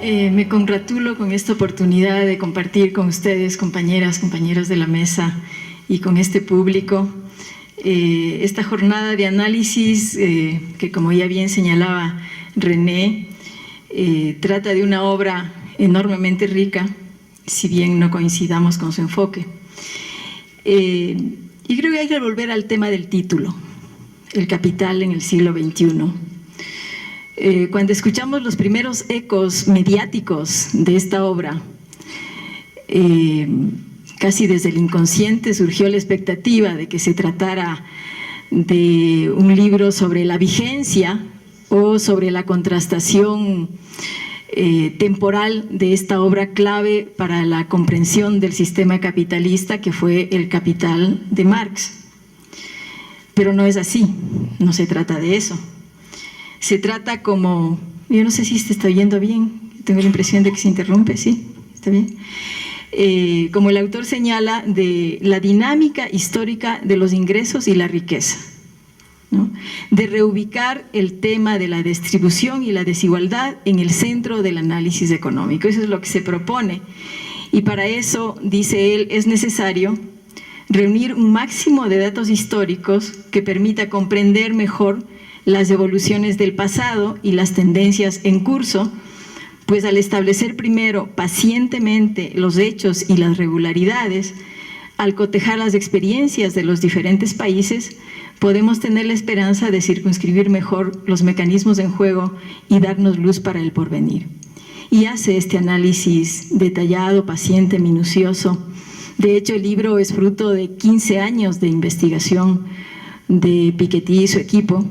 Me congratulo con esta oportunidad de compartir con ustedes, compañeras, compañeros de la mesa, y con este público, esta jornada de análisis que, como ya bien señalaba René, trata de una obra enormemente rica, si bien no coincidamos con su enfoque. Y creo que hay que volver al tema del título, el capital en el siglo XXI. Cuando escuchamos los primeros ecos mediáticos de esta obra, casi desde el inconsciente surgió la expectativa de que se tratara de un libro sobre la vigencia o sobre la contrastación temporal de esta obra clave para la comprensión del sistema capitalista, que fue El Capital de Marx. Pero no es así, no se trata de eso. Se trata como, yo no sé si se está oyendo bien, tengo la impresión de que se interrumpe, ¿sí? ¿Está bien? Como el autor señala, de la dinámica histórica de los ingresos y la riqueza, ¿no? De reubicar el tema de la distribución y la desigualdad en el centro del análisis económico. Eso es lo que se propone, y para eso, dice él, es necesario reunir un máximo de datos históricos que permita comprender mejor las evoluciones del pasado y las tendencias en curso, pues al establecer primero pacientemente los hechos y las regularidades, al cotejar las experiencias de los diferentes países, podemos tener la esperanza de circunscribir mejor los mecanismos en juego y darnos luz para el porvenir. Y hace este análisis detallado, paciente, minucioso. De hecho, el libro es fruto de 15 años de investigación de Piketty y su equipo,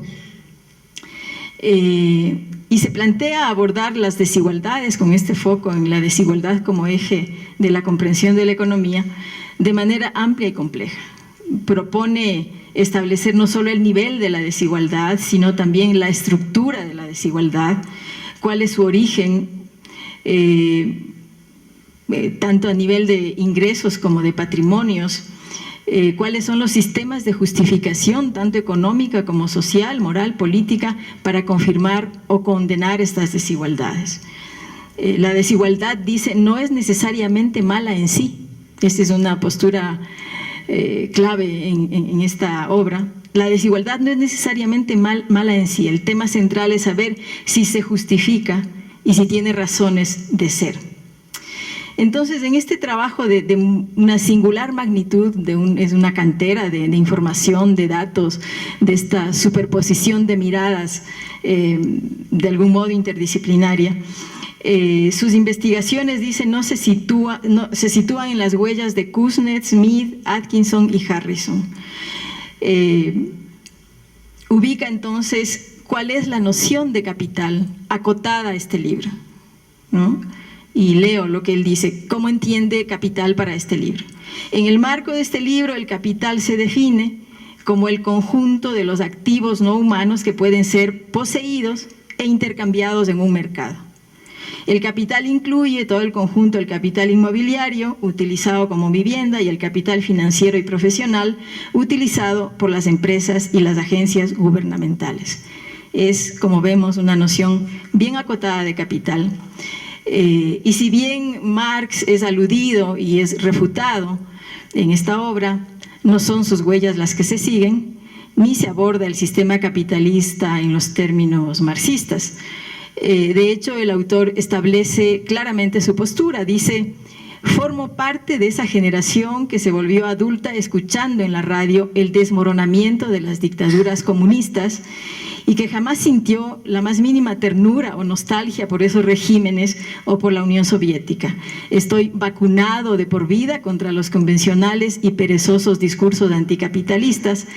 y se plantea abordar las desigualdades con este foco en la desigualdad como eje de la comprensión de la economía de manera amplia y compleja. Propone establecer no solo el nivel de la desigualdad, sino también la estructura de la desigualdad, cuál es su origen, tanto a nivel de ingresos como de patrimonios, cuáles son los sistemas de justificación, tanto económica como social, moral, política, para confirmar o condenar estas desigualdades. La desigualdad, dice, no es necesariamente mala en sí. Esta es una postura clave en esta obra. La desigualdad no es necesariamente mala en sí. El tema central es saber si se justifica y si tiene razones de ser. Entonces, en este trabajo de una singular magnitud, es una cantera de información, de datos, de esta superposición de miradas, de algún modo interdisciplinaria, sus investigaciones, dicen, se sitúan en las huellas de Kuznets, Smith, Atkinson y Harrison. Ubica entonces cuál es la noción de capital acotada a este libro, ¿no? Y leo lo que él dice, ¿cómo entiende capital para este libro? En el marco de este libro, el capital se define como el conjunto de los activos no humanos que pueden ser poseídos e intercambiados en un mercado. El capital incluye todo el conjunto del capital inmobiliario, utilizado como vivienda, y el capital financiero y profesional, utilizado por las empresas y las agencias gubernamentales. Es, como vemos, una noción bien acotada de capital. Y si bien Marx es aludido y es refutado en esta obra, no son sus huellas las que se siguen, ni se aborda el sistema capitalista en los términos marxistas. De hecho, el autor establece claramente su postura, dice: formo parte de esa generación que se volvió adulta escuchando en la radio el desmoronamiento de las dictaduras comunistas y que jamás sintió la más mínima ternura o nostalgia por esos regímenes o por la Unión Soviética. Estoy vacunado de por vida contra los convencionales y perezosos discursos anticapitalistas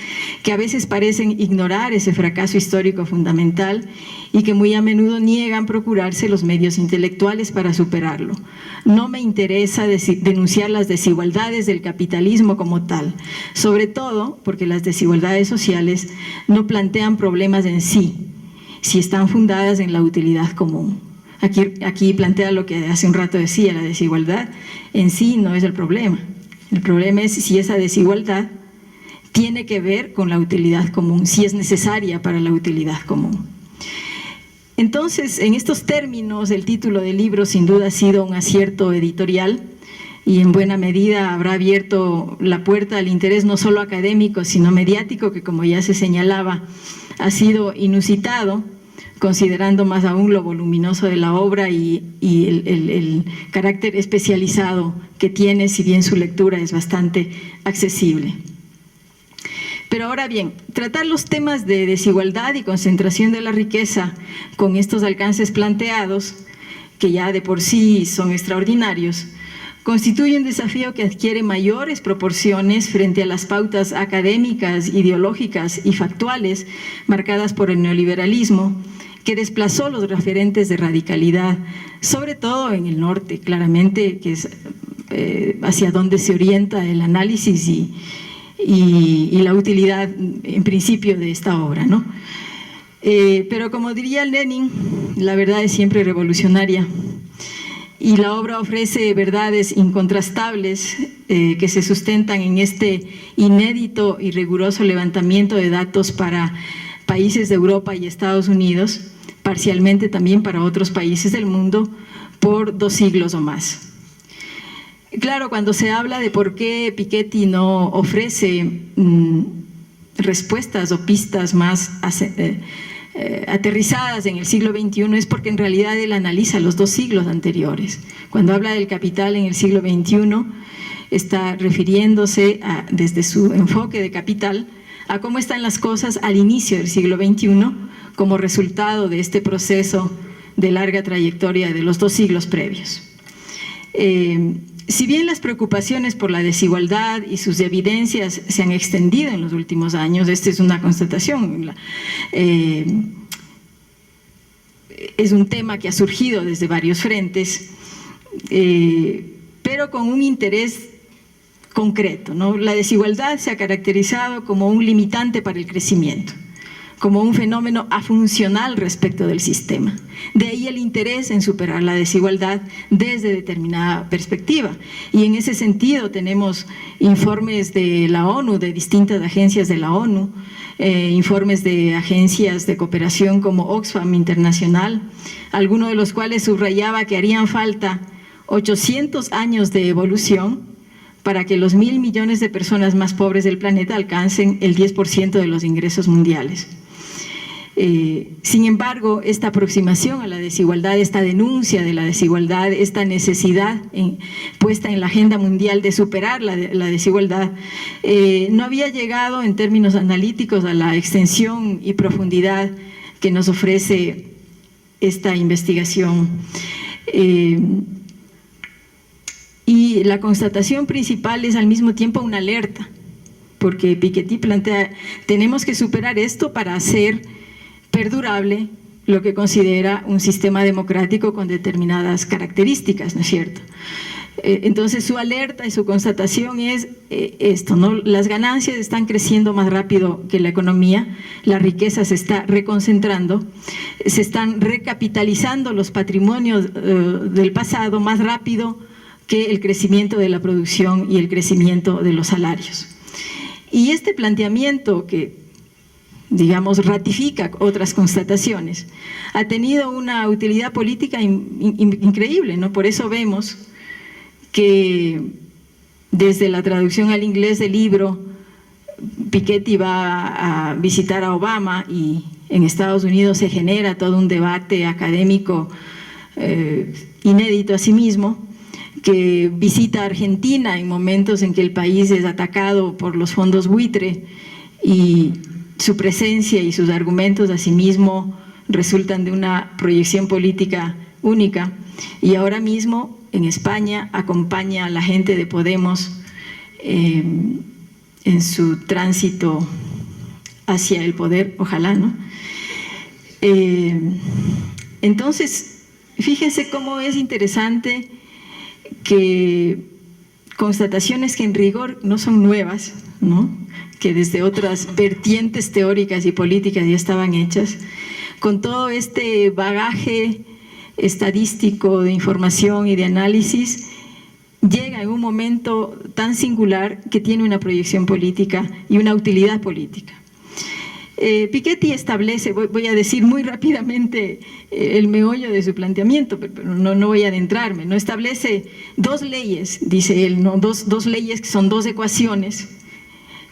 que a veces parecen ignorar ese fracaso histórico fundamental y que muy a menudo niegan procurarse los medios intelectuales para superarlo. No me interesa denunciar las desigualdades del capitalismo como tal, sobre todo porque las desigualdades sociales no plantean problemas en sí, si están fundadas en la utilidad común. Aquí plantea lo que hace un rato decía, la desigualdad en sí no es el problema. El problema es si esa desigualdad tiene que ver con la utilidad común, si es necesaria para la utilidad común. Entonces, en estos términos, el título del libro sin duda ha sido un acierto editorial y en buena medida habrá abierto la puerta al interés no solo académico, sino mediático, que como ya se señalaba, ha sido inusitado, considerando más aún lo voluminoso de la obra y el carácter especializado que tiene, si bien su lectura es bastante accesible. Pero ahora bien, tratar los temas de desigualdad y concentración de la riqueza con estos alcances planteados, que ya de por sí son extraordinarios, constituye un desafío que adquiere mayores proporciones frente a las pautas académicas, ideológicas y factuales marcadas por el neoliberalismo, que desplazó los referentes de radicalidad, sobre todo en el norte, claramente, que es hacia donde se orienta el análisis y la utilidad, en principio, de esta obra, ¿no? Pero como diría Lenin, la verdad es siempre revolucionaria, y la obra ofrece verdades incontrastables que se sustentan en este inédito y riguroso levantamiento de datos para países de Europa y Estados Unidos, parcialmente también para otros países del mundo, por 2 siglos o más. Claro, cuando se habla de por qué Piketty no ofrece respuestas o pistas más aterrizadas en el siglo XXI, es porque en realidad él analiza los 2 siglos anteriores. Cuando habla del capital en el siglo XXI, está refiriéndose desde su enfoque de capital a cómo están las cosas al inicio del siglo XXI como resultado de este proceso de larga trayectoria de los 2 siglos previos. Si bien las preocupaciones por la desigualdad y sus evidencias se han extendido en los últimos años, esta es una constatación, es un tema que ha surgido desde varios frentes, pero con un interés concreto, ¿no? La desigualdad se ha caracterizado como un limitante para el crecimiento, como un fenómeno afuncional respecto del sistema. De ahí el interés en superar la desigualdad desde determinada perspectiva. Y en ese sentido tenemos informes de la ONU, de distintas agencias de la ONU, informes de agencias de cooperación como Oxfam Internacional, algunos de los cuales subrayaba que harían falta 800 años de evolución para que los 1.000 millones de personas más pobres del planeta alcancen el 10% de los ingresos mundiales. Sin embargo, esta aproximación a la desigualdad, esta denuncia de la desigualdad, esta necesidad puesta en la agenda mundial de superar la desigualdad, no había llegado en términos analíticos a la extensión y profundidad que nos ofrece esta investigación. Y la constatación principal es al mismo tiempo una alerta, porque Piketty plantea, tenemos que superar esto para hacer perdurable lo que considera un sistema democrático con determinadas características, ¿no es cierto? Entonces su alerta y su constatación es esto, ¿no? Las ganancias están creciendo más rápido que la economía, la riqueza se está reconcentrando, se están recapitalizando los patrimonios del pasado más rápido que el crecimiento de la producción y el crecimiento de los salarios. Y este planteamiento que, digamos, ratifica otras constataciones, ha tenido una utilidad política increíble, ¿no? Por eso vemos que desde la traducción al inglés del libro, Piketty va a visitar a Obama y en Estados Unidos se genera todo un debate académico inédito a sí mismo, que visita a Argentina en momentos en que el país es atacado por los fondos buitre y su presencia y sus argumentos asimismo resultan de una proyección política única, y ahora mismo en España acompaña a la gente de Podemos en su tránsito hacia el poder, ojalá, ¿no? Entonces, fíjense cómo es interesante que constataciones que en rigor no son nuevas, ¿no?, que desde otras vertientes teóricas y políticas ya estaban hechas, con todo este bagaje estadístico de información y de análisis, llega en un momento tan singular que tiene una proyección política y una utilidad política. Piketty establece, voy a decir muy rápidamente el meollo de su planteamiento, pero no voy a adentrarme, ¿no? Establece dos leyes, dice él, ¿no? Dos leyes que son dos ecuaciones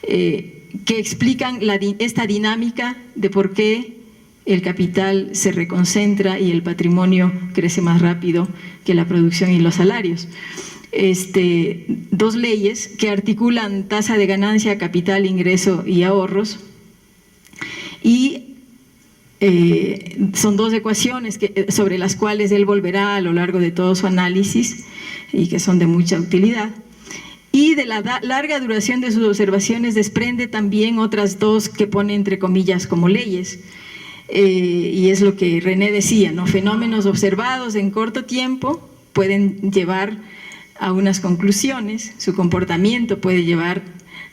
que explican esta dinámica de por qué el capital se reconcentra y el patrimonio crece más rápido que la producción y los salarios. Dos leyes que articulan tasa de ganancia, capital, ingreso y ahorros, y son dos ecuaciones sobre las cuales él volverá a lo largo de todo su análisis y que son de mucha utilidad. Y de la larga duración de sus observaciones desprende también otras dos que pone entre comillas como leyes, y es lo que René decía, ¿no? Fenómenos observados en corto tiempo pueden llevar a unas conclusiones, su comportamiento puede llevar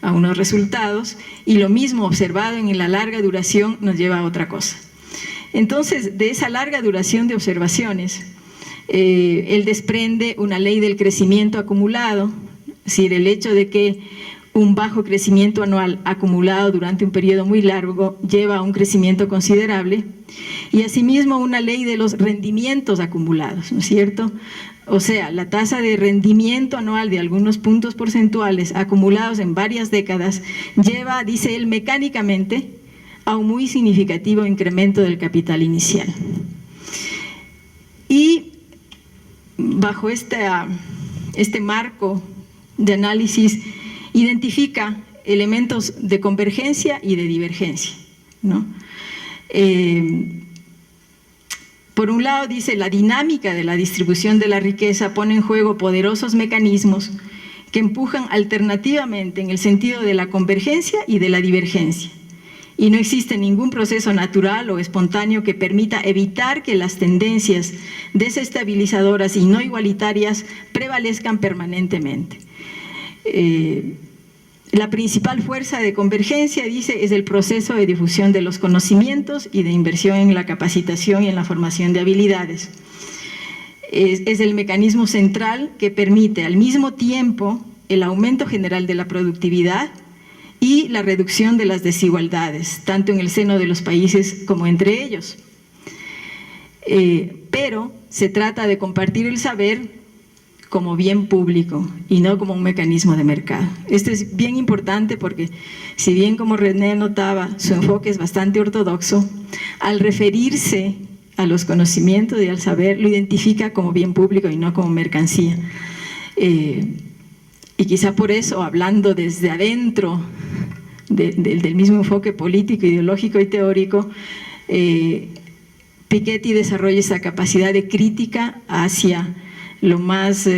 a unos resultados, y lo mismo observado en la larga duración nos lleva a otra cosa. Entonces, de esa larga duración de observaciones, él desprende una ley del crecimiento acumulado, es decir, el hecho de que un bajo crecimiento anual acumulado durante un periodo muy largo lleva a un crecimiento considerable, y asimismo una ley de los rendimientos acumulados, ¿no es cierto? O sea, la tasa de rendimiento anual de algunos puntos porcentuales acumulados en varias décadas lleva, dice él, mecánicamente a un muy significativo incremento del capital inicial. Y bajo este marco de análisis identifica elementos de convergencia y de divergencia, ¿no? Por un lado, dice, la dinámica de la distribución de la riqueza pone en juego poderosos mecanismos que empujan alternativamente en el sentido de la convergencia y de la divergencia. Y no existe ningún proceso natural o espontáneo que permita evitar que las tendencias desestabilizadoras y no igualitarias prevalezcan permanentemente. La principal fuerza de convergencia, dice, es el proceso de difusión de los conocimientos y de inversión en la capacitación y en la formación de habilidades. Es el mecanismo central que permite al mismo tiempo el aumento general de la productividad y la reducción de las desigualdades, tanto en el seno de los países como entre ellos. Pero se trata de compartir el saber como bien público y no como un mecanismo de mercado. Esto es bien importante porque, si bien, como René notaba, su enfoque es bastante ortodoxo, al referirse a los conocimientos y al saber, lo identifica como bien público y no como mercancía. Y quizá por eso, hablando desde adentro del mismo enfoque político, ideológico y teórico, Piketty desarrolla esa capacidad de crítica hacia lo más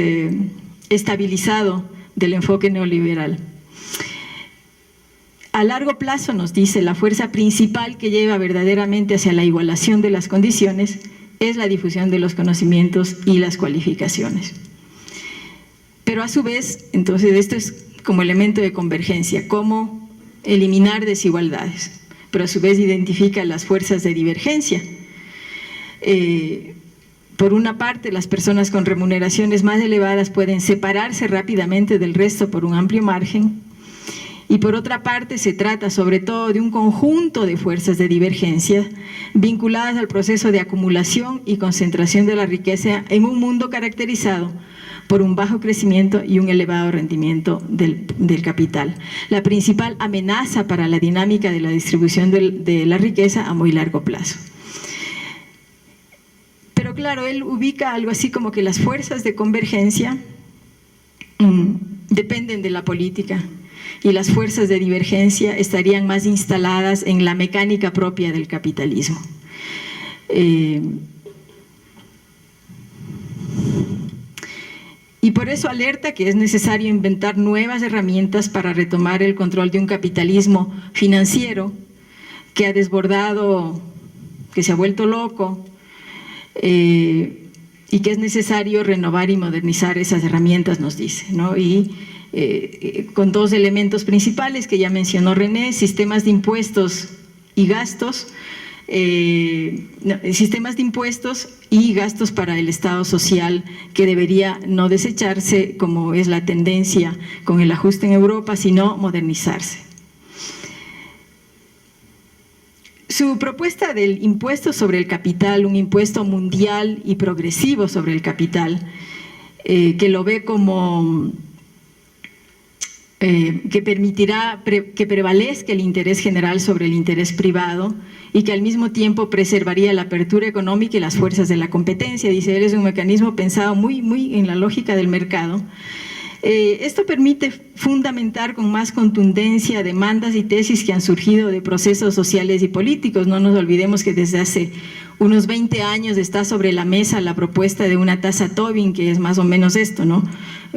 estabilizado del enfoque neoliberal. A largo plazo, nos dice, la fuerza principal que lleva verdaderamente hacia la igualación de las condiciones es la difusión de los conocimientos y las cualificaciones. Pero a su vez, entonces, esto es como elemento de convergencia, cómo eliminar desigualdades, pero a su vez identifica las fuerzas de divergencia. Por una parte, las personas con remuneraciones más elevadas pueden separarse rápidamente del resto por un amplio margen, y por otra parte se trata sobre todo de un conjunto de fuerzas de divergencia vinculadas al proceso de acumulación y concentración de la riqueza en un mundo caracterizado por un bajo crecimiento y un elevado rendimiento del capital. La principal amenaza para la dinámica de la distribución de la riqueza a muy largo plazo. Pero claro, él ubica algo así como que las fuerzas de convergencia dependen de la política y las fuerzas de divergencia estarían más instaladas en la mecánica propia del capitalismo. Y por eso alerta que es necesario inventar nuevas herramientas para retomar el control de un capitalismo financiero que ha desbordado, que se ha vuelto loco, y que es necesario renovar y modernizar esas herramientas, nos dice, ¿no? Y con dos elementos principales que ya mencionó René: sistemas de impuestos y gastos, sistemas de impuestos y gastos para el Estado social, que debería no desecharse, como es la tendencia con el ajuste en Europa, sino modernizarse. Su propuesta del impuesto sobre el capital, un impuesto mundial y progresivo sobre el capital, que lo ve como que permitirá que prevalezca el interés general sobre el interés privado y que al mismo tiempo preservaría la apertura económica y las fuerzas de la competencia. Dice él, es un mecanismo pensado muy en la lógica del mercado. Esto permite fundamentar con más contundencia demandas y tesis que han surgido de procesos sociales y políticos. No nos olvidemos que desde hace unos 20 años está sobre la mesa la propuesta de una tasa Tobin, que es más o menos esto, ¿no?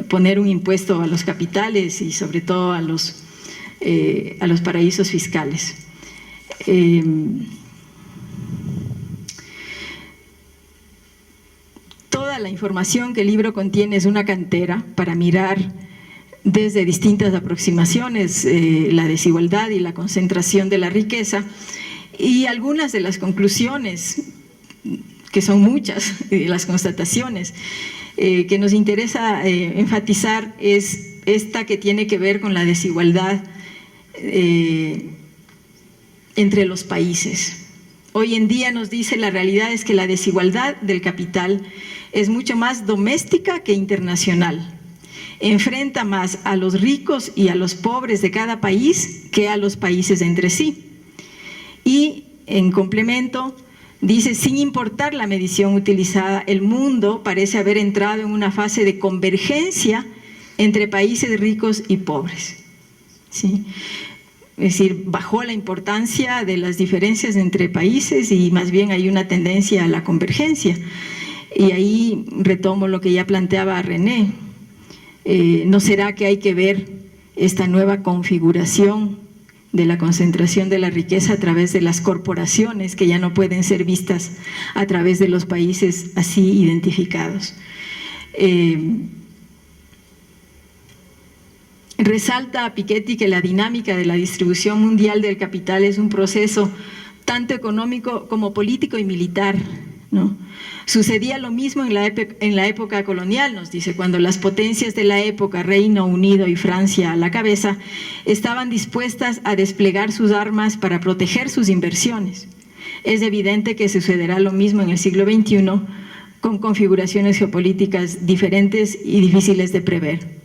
Poner un impuesto a los capitales y sobre todo a los paraísos fiscales. Toda la información que el libro contiene es una cantera para mirar desde distintas aproximaciones la desigualdad y la concentración de la riqueza, y algunas de las conclusiones, que son muchas, las constataciones que nos interesa enfatizar es esta que tiene que ver con la desigualdad entre los países. Hoy en día nos dice la realidad es que la desigualdad del capital es mucho más doméstica que internacional. Enfrenta más a los ricos y a los pobres de cada país que a los países entre sí. Y en complemento dice, sin importar la medición utilizada, el mundo parece haber entrado en una fase de convergencia entre países ricos y pobres. ¿Sí? Es decir, bajó la importancia de las diferencias entre países y más bien hay una tendencia a la convergencia. Y ahí retomo lo que ya planteaba René. ¿No será que hay que ver esta nueva configuración de la concentración de la riqueza a través de las corporaciones que ya no pueden ser vistas a través de los países así identificados? Resalta a Piketty que la dinámica de la distribución mundial del capital es un proceso tanto económico como político y militar, ¿no? Sucedía lo mismo en la época colonial, nos dice, cuando las potencias de la época, Reino Unido y Francia a la cabeza, estaban dispuestas a desplegar sus armas para proteger sus inversiones. Es evidente que sucederá lo mismo en el siglo XXI, con configuraciones geopolíticas diferentes y difíciles de prever.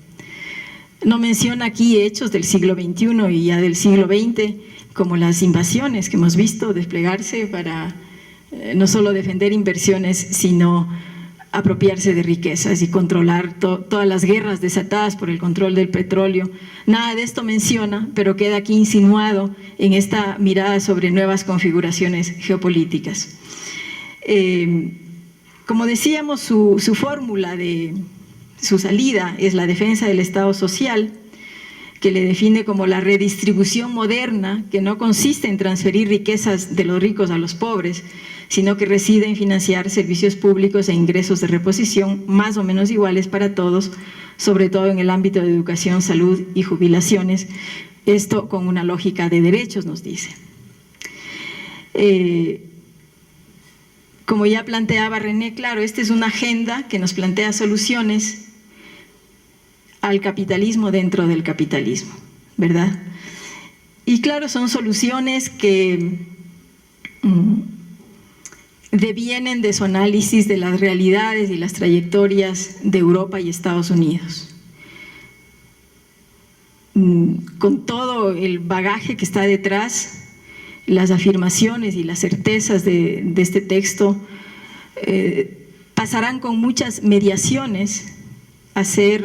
No menciona aquí hechos del siglo XXI y ya del siglo XX, como las invasiones que hemos visto desplegarse para no solo defender inversiones, sino apropiarse de riquezas y controlar todas las guerras desatadas por el control del petróleo. Nada de esto menciona, pero queda aquí insinuado en esta mirada sobre nuevas configuraciones geopolíticas. Como decíamos, su fórmula de su salida es la defensa del Estado social, que le define como la redistribución moderna, que no consiste en transferir riquezas de los ricos a los pobres, sino que reside en financiar servicios públicos e ingresos de reposición más o menos iguales para todos, sobre todo en el ámbito de educación, salud y jubilaciones, esto con una lógica de derechos, nos dice. Como ya planteaba René, claro, esta es una agenda que nos plantea soluciones al capitalismo dentro del capitalismo, ¿verdad? Y claro, son soluciones que devienen de su análisis de las realidades y las trayectorias de Europa y Estados Unidos. Con todo el bagaje que está detrás, las afirmaciones y las certezas de este texto pasarán con muchas mediaciones a ser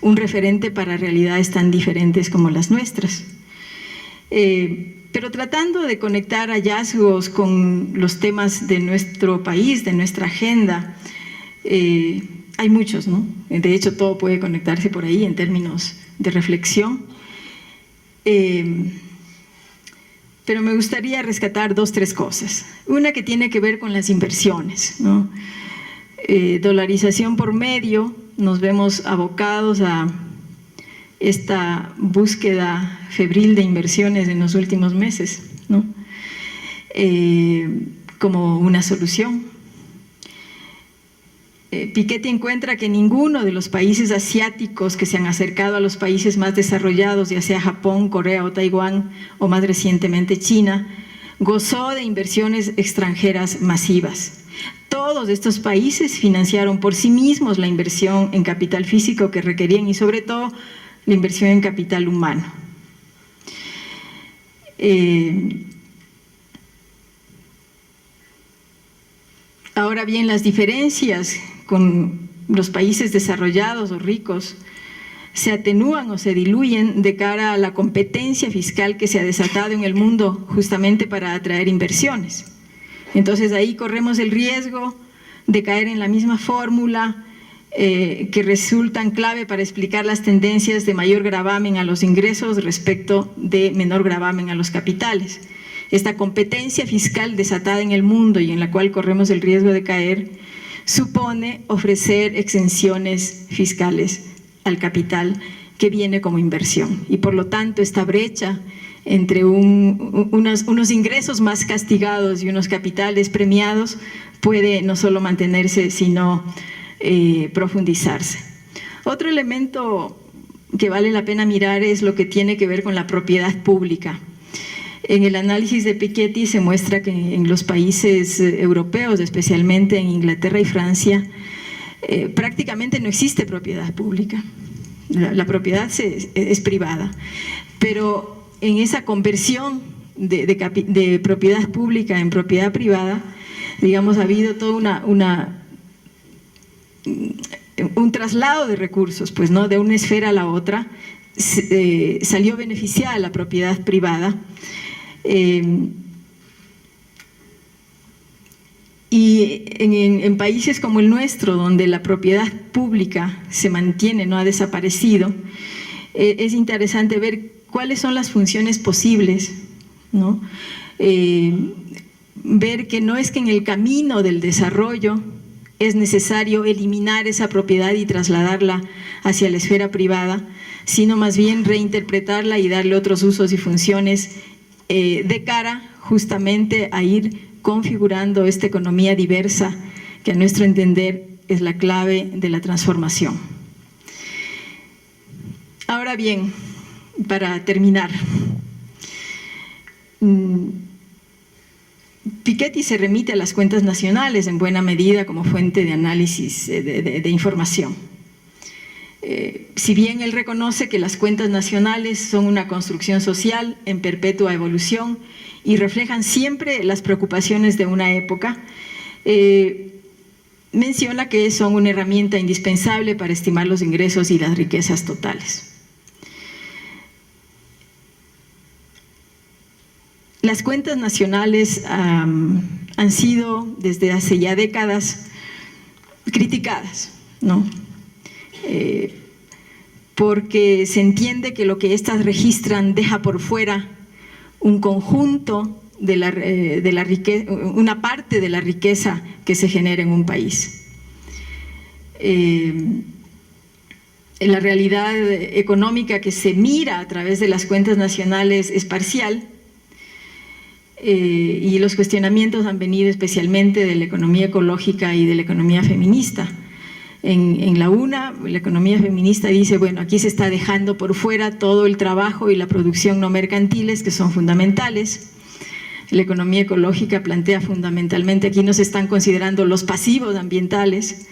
un referente para realidades tan diferentes como las nuestras. Pero tratando de conectar hallazgos con los temas de nuestro país, de nuestra agenda, hay muchos, ¿no? De hecho, todo puede conectarse por ahí en términos de reflexión. Pero me gustaría rescatar dos, tres cosas. Una que tiene que ver con las inversiones, ¿no? Dolarización por medio, nos vemos abocados a esta búsqueda febril de inversiones en los últimos meses, ¿no? Como una solución. Piketty encuentra que ninguno de los países asiáticos que se han acercado a los países más desarrollados, ya sea Japón, Corea o Taiwán, o más recientemente China, gozó de inversiones extranjeras masivas. Todos estos países financiaron por sí mismos la inversión en capital físico que requerían y sobre todo la inversión en capital humano. Ahora bien, las diferencias con los países desarrollados o ricos se atenúan o se diluyen de cara a la competencia fiscal que se ha desatado en el mundo justamente para atraer inversiones. Entonces ahí corremos el riesgo de caer en la misma fórmula que resultan clave para explicar las tendencias de mayor gravamen a los ingresos respecto de menor gravamen a los capitales. Esta competencia fiscal desatada en el mundo y en la cual corremos el riesgo de caer supone ofrecer exenciones fiscales al capital que viene como inversión y por lo tanto esta brecha entre unos ingresos más castigados y unos capitales premiados puede no solo mantenerse sino profundizarse. Otro elemento que vale la pena mirar es lo que tiene que ver con la propiedad pública. En el análisis de Piketty se muestra que en los países europeos, especialmente en Inglaterra y Francia, prácticamente no existe propiedad pública. La propiedad es privada, pero en esa conversión de propiedad pública en propiedad privada, digamos, ha habido todo un traslado de recursos, pues, ¿no? De una esfera a la otra, salió beneficiada la propiedad privada. Y en países como el nuestro, donde la propiedad pública se mantiene, no ha desaparecido, es interesante ver cuáles son las funciones posibles, ¿no? Ver que no es que en el camino del desarrollo es necesario eliminar esa propiedad y trasladarla hacia la esfera privada, sino más bien reinterpretarla y darle otros usos y funciones de cara justamente a ir configurando esta economía diversa que a nuestro entender es la clave de la transformación. Ahora bien, para terminar, Piketty se remite a las cuentas nacionales en buena medida como fuente de análisis de información. Si bien él reconoce que las cuentas nacionales son una construcción social en perpetua evolución y reflejan siempre las preocupaciones de una época, menciona que son una herramienta indispensable para estimar los ingresos y las riquezas totales. Las cuentas nacionales han sido desde hace ya décadas criticadas, ¿no? Porque se entiende que lo que éstas registran deja por fuera un conjunto de la riqueza, una parte de la riqueza que se genera en un país. La realidad económica que se mira a través de las cuentas nacionales es parcial, y los cuestionamientos han venido especialmente de la economía ecológica y de la economía feminista. En la economía feminista dice, bueno, aquí se está dejando por fuera todo el trabajo y la producción no mercantiles que son fundamentales. La economía ecológica plantea fundamentalmente, aquí no se están considerando los pasivos ambientales.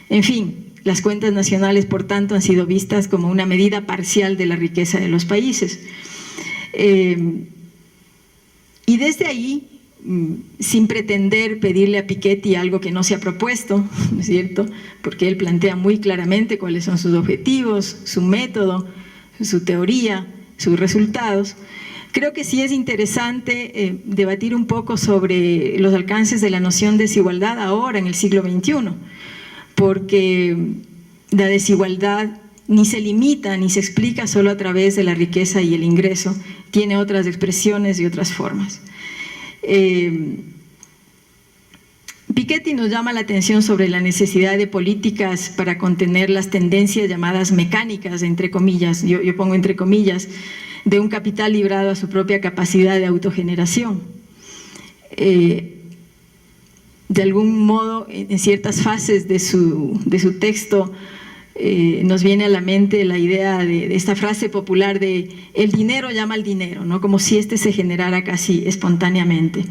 En fin, las cuentas nacionales, por tanto, han sido vistas como una medida parcial de la riqueza de los países. Y desde ahí, sin pretender pedirle a Piketty algo que no se ha propuesto, ¿no es cierto?, porque él plantea muy claramente cuáles son sus objetivos, su método, su teoría, sus resultados, creo que sí es interesante debatir un poco sobre los alcances de la noción de desigualdad ahora en el siglo XXI, porque la desigualdad ni se limita ni se explica solo a través de la riqueza y el ingreso, tiene otras expresiones y otras formas. Piketty nos llama la atención sobre la necesidad de políticas para contener las tendencias llamadas mecánicas, entre comillas, yo pongo entre comillas, de un capital librado a su propia capacidad de autogeneración. De algún modo, en ciertas fases de su texto, nos viene a la mente la idea de esta frase popular de el dinero llama al dinero, ¿no? Como si este se generara casi espontáneamente.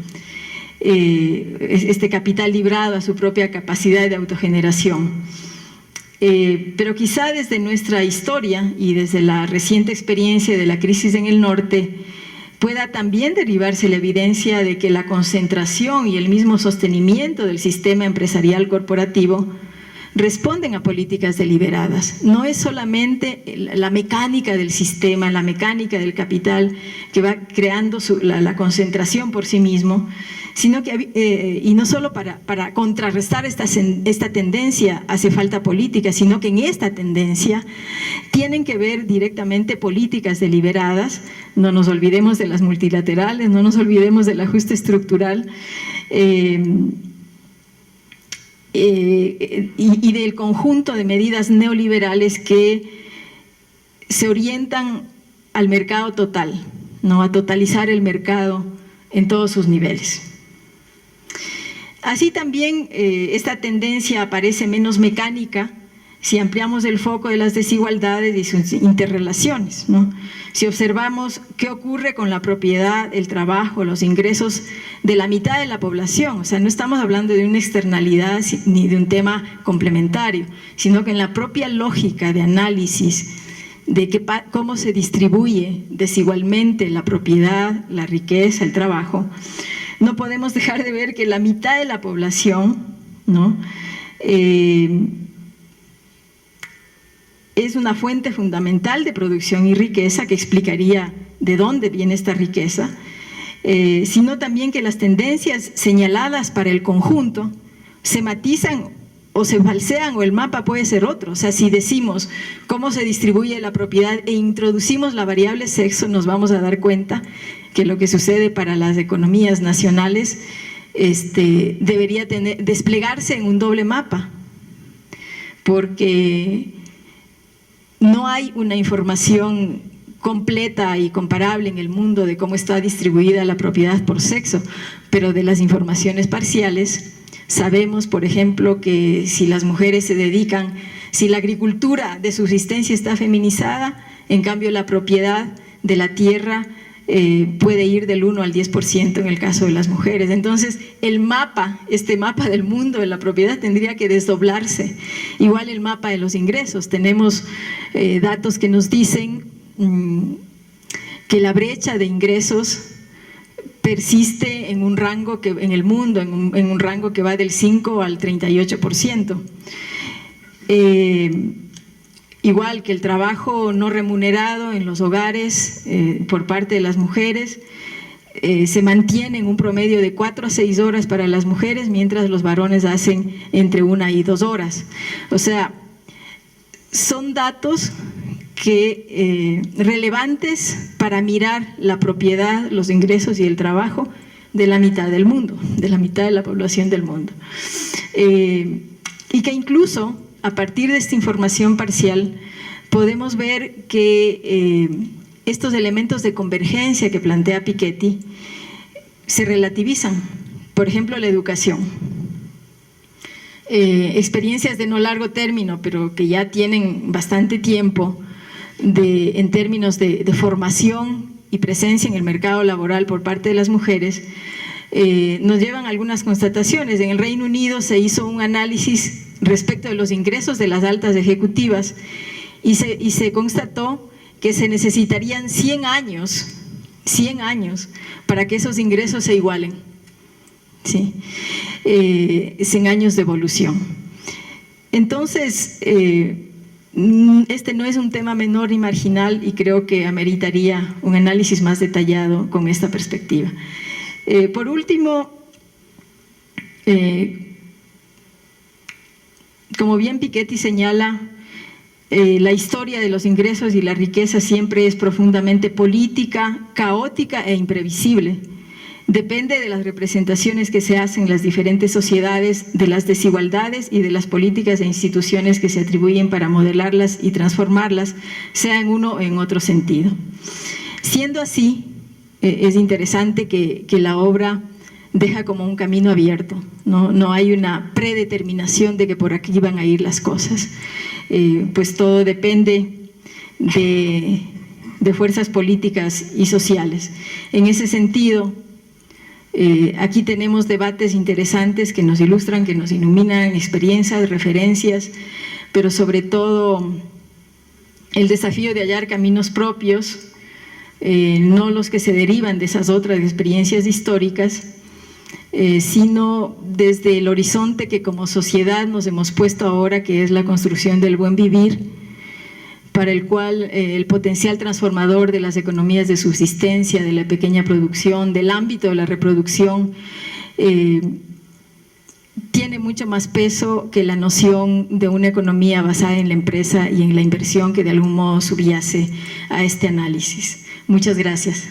Este capital librado a su propia capacidad de autogeneración. Pero quizá desde nuestra historia y desde la reciente experiencia de la crisis en el norte pueda también derivarse la evidencia de que la concentración y el mismo sostenimiento del sistema empresarial corporativo responden a políticas deliberadas. No es solamente la mecánica del sistema, la mecánica del capital que va creando la concentración por sí mismo, sino que, y no solo para contrarrestar esta tendencia hace falta política, sino que en esta tendencia tienen que ver directamente políticas deliberadas. No nos olvidemos de las multilaterales, no nos olvidemos del ajuste estructural, y del conjunto de medidas neoliberales que se orientan al mercado total, ¿no? A totalizar el mercado en todos sus niveles. Así también esta tendencia aparece menos mecánica si ampliamos el foco de las desigualdades y sus interrelaciones, ¿no? Si observamos qué ocurre con la propiedad, el trabajo, los ingresos de la mitad de la población, o sea, no estamos hablando de una externalidad ni de un tema complementario, sino que en la propia lógica de análisis de cómo se distribuye desigualmente la propiedad, la riqueza, el trabajo, no podemos dejar de ver que la mitad de la población, ¿no? Es una fuente fundamental de producción y riqueza que explicaría de dónde viene esta riqueza, sino también que las tendencias señaladas para el conjunto se matizan o se falsean o el mapa puede ser otro. O sea, si decimos cómo se distribuye la propiedad e introducimos la variable sexo, nos vamos a dar cuenta que lo que sucede para las economías nacionales debería desplegarse en un doble mapa, porque no hay una información completa y comparable en el mundo de cómo está distribuida la propiedad por sexo, pero de las informaciones parciales sabemos, por ejemplo, que si las mujeres se dedican, si la agricultura de subsistencia está feminizada, en cambio la propiedad de la tierra puede ir del 1 al 10% en el caso de las mujeres. Entonces el mapa, este mapa del mundo de la propiedad tendría que desdoblarse. Igual el mapa de los ingresos, tenemos datos que nos dicen que la brecha de ingresos persiste en un rango que en el mundo, en un rango que va del 5 al 38%. Igual que el trabajo no remunerado en los hogares por parte de las mujeres se mantiene en un promedio de 4 a 6 horas para las mujeres, mientras los varones hacen entre 1 y 2 horas. O sea, son datos relevantes para mirar la propiedad, los ingresos y el trabajo de la mitad del mundo, de la mitad de la población del mundo. Y que incluso a partir de esta información parcial podemos ver que estos elementos de convergencia que plantea Piketty se relativizan. Por ejemplo, la educación. Experiencias de no largo término, pero que ya tienen bastante tiempo en términos de formación y presencia en el mercado laboral por parte de las mujeres, nos llevan a algunas constataciones. En el Reino Unido se hizo un análisis respecto de los ingresos de las altas ejecutivas y se constató que se necesitarían 100 años para que esos ingresos se igualen, ¿sí? 100 años de evolución. Entonces, este no es un tema menor ni marginal y creo que ameritaría un análisis más detallado con esta perspectiva. Por último, como bien Piketty señala, la historia de los ingresos y la riqueza siempre es profundamente política, caótica e imprevisible. Depende de las representaciones que se hacen en las diferentes sociedades, de las desigualdades y de las políticas e instituciones que se atribuyen para modelarlas y transformarlas, sea en uno o en otro sentido. Siendo así, es interesante que la obra deja como un camino abierto, no hay una predeterminación de que por aquí van a ir las cosas. pues todo depende de fuerzas políticas y sociales. En ese sentido, aquí tenemos debates interesantes que nos ilustran, que nos iluminan, experiencias, referencias, pero sobre todo el desafío de hallar caminos propios, no los que se derivan de esas otras experiencias históricas, sino desde el horizonte que como sociedad nos hemos puesto ahora, que es la construcción del buen vivir, para el cual el potencial transformador de las economías de subsistencia, de la pequeña producción, del ámbito de la reproducción, tiene mucho más peso que la noción de una economía basada en la empresa y en la inversión que de algún modo subyace a este análisis. Muchas gracias.